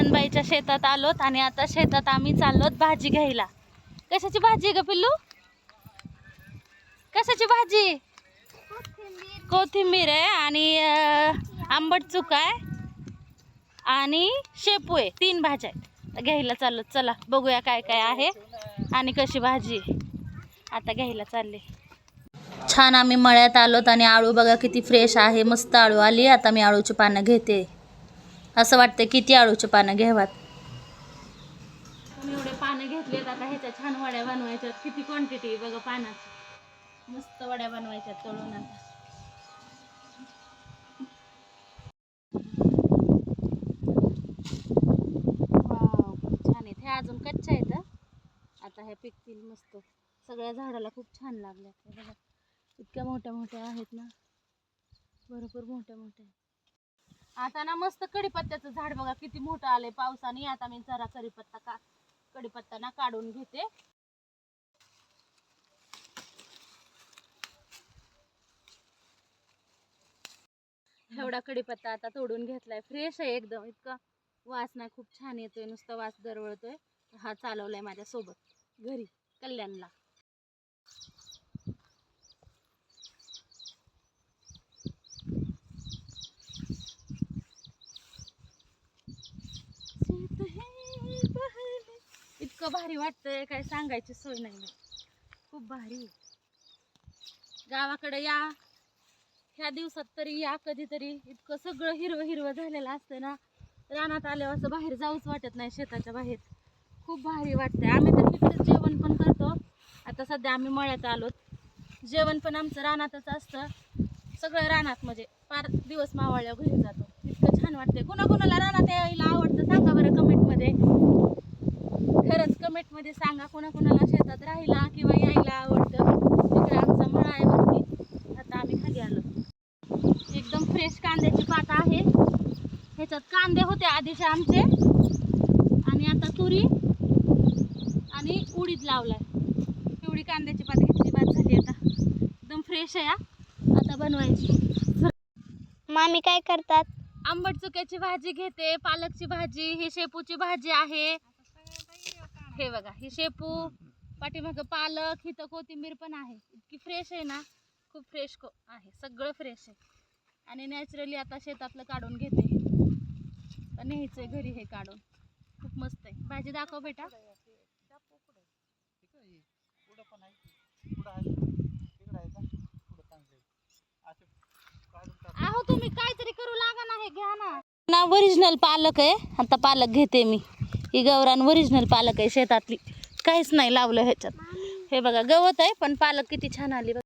नंदनबाईच्या शेतात आलोत आणि आता शेतात आम्ही चाललोत भाजी घ्यायला. कशाची भाजी ग पिल्लू? कशाची भाजी? कोथिंबीर आहे आणि आंबट चुका आहे आणि शेपू आहे. 3 भाज्या आहेत. घ्यायला चाललो. चला बघूया काय काय आहे आणि कशी भाजी आहे. आता घ्यायला चालले. छान आम्ही मळ्यात आलोत आणि आळू बघा किती फ्रेश आहे. मस्त आळू आली. आता मी आळूची पानं घेते. असं वाटतं किती आळूची पानं घ्यावात. एवढे पानं घेतलेत. आता ह्याच्या छान वड्या बनवायच्यात. किती क्वांटिटी बघा पानाची. मस्त वड्या बनवायच्यात तळून. आता वाव छान आहेत. हे अजून कच्च्या आहेत. आता हे पिकतील मस्त. सगळ्या झाडाला खूप छान लागल्या. बघा इतक्या मोठ्या मोठ्या आहेत ना, भरपूर मोठ्या मोठ्या. आता ना मस्त कढीपत्त्याचं झाड बघा किती मोठं आलंय पावसाने. आता मी जरा कढीपत्ता ना काढून घेते. एवढा कढीपत्ता आता तोडून घेतलाय. फ्रेश आहे एकदम. इतका वास नाही, खूप छान येतोय. नुसता वास दरवळतोय. हा चालवलाय माझ्या सोबत घरी कल्याणला. इतकं भारी वाटतंय काय सांगायची सोय नाही. खूप भारी. गावाकडे या ह्या दिवसात तरी या कधीतरी. इतकं सगळं हिरवं हिरवं झालेलं असतं ना, रानात आल्यावर असं बाहेर जाऊच वाटत नाही. शेताच्या बाहेर खूप भारी वाटतंय. आम्ही तर इकडे जेवण पण करतो. आता सध्या आम्ही मळ्यात आलोत. जेवण पण आमचं रानातच असतं. सगळं रानात म्हणजे पार दिवस मावळल्यावर घरी जातो. इतकं छान वाटतंय. कोणाकोणाला रानात यायला आवडतं सांगा बरं कमेंटमध्ये. खरंच कमेंटमध्ये सांगा कोणाकोणाला शेतात राहायला किंवा यायला आवडतं. तिकडे आमचा मळा आहे वरती. आता आम्ही खाली आलो. एकदम फ्रेश कांद्याची पात आहे. ह्याच्यात कांदे होते आधीचे आमचे आणि आता तुरी आणि उडीद लावलाय. एवढी कांद्याची पात घेतली, भात झाली. आता एकदम फ्रेश आहे. आता बनवायची. मामी काय करतात? आंबट चुक्याची भाजी घेते, पालकची भाजी, ही शेपूची भाजी आहे. हे बघा ही शेपू, पाठीमाग पालक, हिथं कोथिंबीर पण आहे. इतकी फ्रेश आहे ना, खूप फ्रेश आहे. सगळं फ्रेश आहे आणि नॅचरली आता शेतातलं काढून घेते. न्यायचंय घरी हे काढून. खूप मस्त आहे. भाजी दाखव बेटा. अहो तुम्ही काहीतरी करू लागा ना, हे घ्या ना. ओरिजिनल पालक आहे. आता पालक घेते मी. ही गावरान ओरिजिनल पालक आहे शेतातली. काहीच नाही लावलं ह्याच्यात. हे बघा गवत आहे पण पालक किती छान आली.